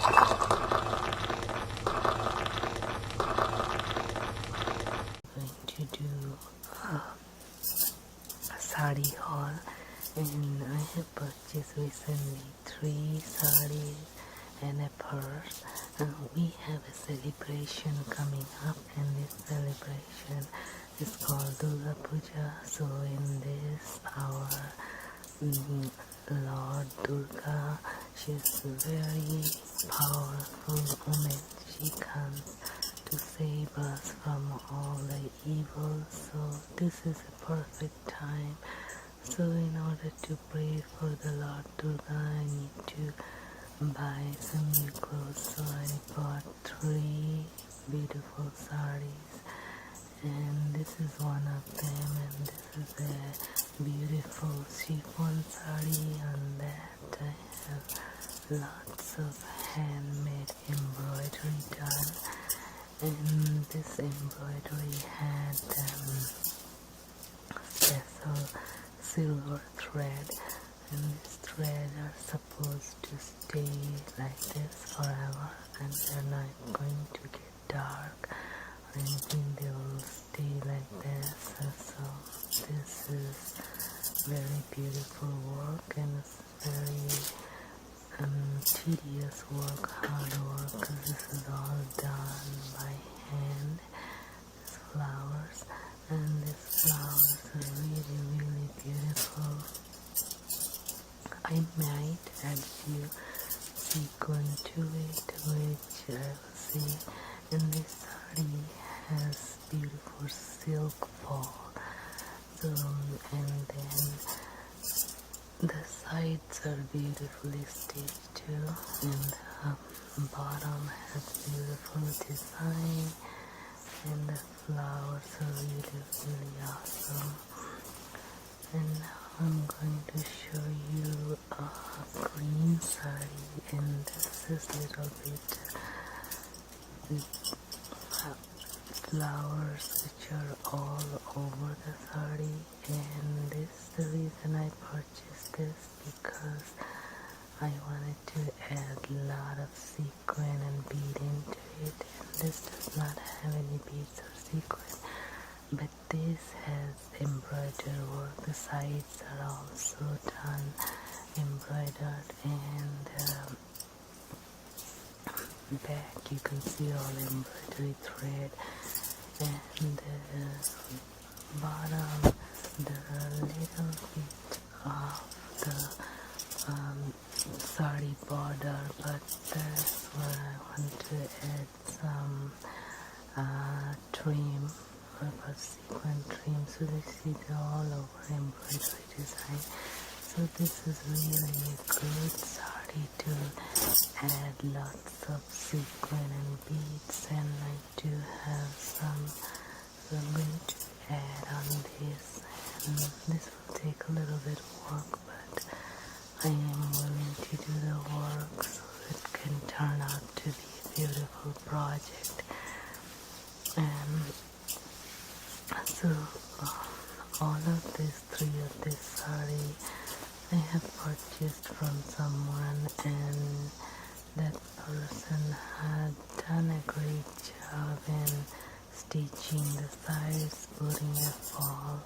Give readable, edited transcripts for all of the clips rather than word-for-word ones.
To do a sari haul, and I have purchased recently 3 saris and a purse. We have a celebration coming up, and this celebration is called Durga Puja. So in this, our Lord Durga, she's a very powerful woman. She comes to save us from all the evil. So this is a perfect time. So in order to pray for the Lord Durga, I need to buy some new clothes. So I bought 3 beautiful saris, and this is one of them, and this is a beautiful chiffon sari. On that I have lots of handmade embroidery done, and this embroidery had special silver thread, and this thread are supposed to stay like this forever, and they're not going to get dark or anything. They will stay like this. So this is very beautiful work, and it's very tedious work, hard work, because this is all done by hand. These flowers, and these flowers are really, really beautiful. I might add few sequin to it, which I will see. And this saree has beautiful silk fall. So, and then the sides are beautifully stitched too, and the bottom has beautiful design, and the flowers are really, really awesome. And now I'm going to show you a green saree, and this is little bit flowers which are all over the saree, and this the reason I purchased this, because I wanted to add a lot of sequin and bead into it, and this does not have any beads or sequin, but this has embroidered work. The sides are also done embroidered, and back you can see all embroidery thread, and the bottom the little bit of the saree border, but that's where I want to add some trim, or sequin trim, so this is all over embroidery design. So this is really a good saree to add lots of sequin and beads, and I do have some, so I'm going to add on this, and this will take a little bit of work, but I am willing to do the work so it can turn out to be a beautiful project. And so all of these 3 of this saree I have purchased from someone, and that person had done a great job in stitching the sides, putting a fall,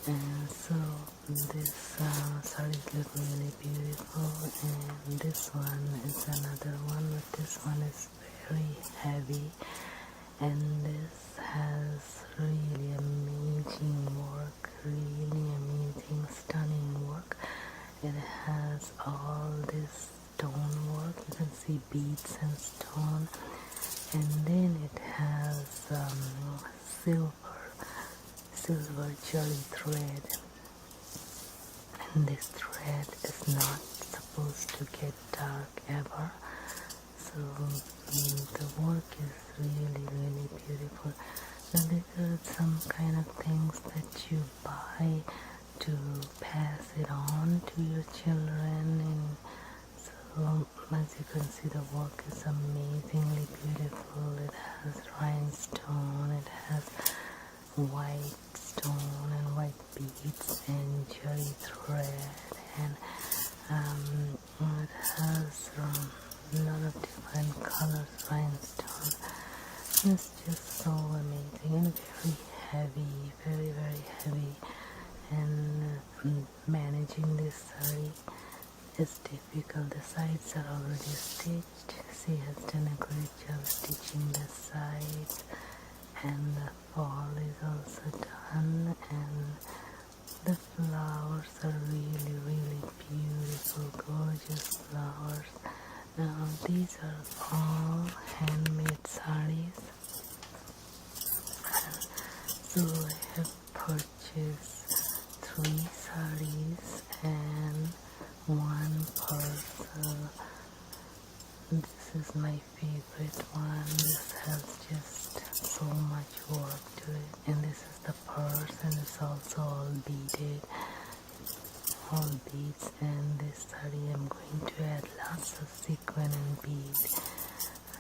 and so this sarees look really beautiful. And this one is another one, but this one is very heavy, and this has really amazing work, really amazing, stunning work. It has all this stone work, you can see beads and stone, and then it has silver jelly thread, and this thread is not supposed to get dark ever. So the work is really, really beautiful. Now these are some kind of things that you buy to pass it on to your children, and so as you can see, the work is amazingly beautiful. It has rhinestone, it has white stone and white beads and cherry thread, and it has a lot of different colors, rhinestone. It's just so amazing and very heavy, very heavy. And managing this saree is difficult. The sides are already stitched. She has done a great job stitching the sides, and the fall is also done, and the flowers are really beautiful, gorgeous flowers. Now these are all handmade sarees, so I have purchased 3 sarees and 1 purse. This is my favorite one. This has just so much work to it, and this is the purse, and it's also all beaded, all beads. And this saree I'm going to add lots of sequin and bead,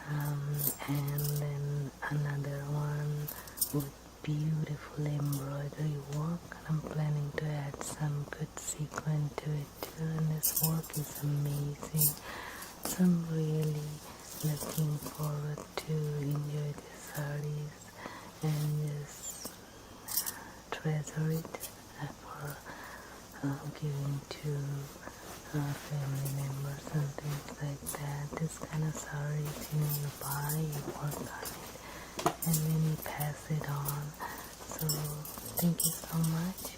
and then another one with beautiful embroidery work. I'm planning to add some good sequin to it too, and this work is amazing. So I'm really looking forward to enjoy the sarees and just treasure it for giving to family members and things like that. This kind of sarees, you buy, you work on it, and then you pass it on. So thank you so much,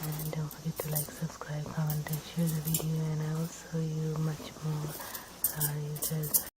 and don't forget to like, subscribe, comment and share the video, and I will show you much more sarees as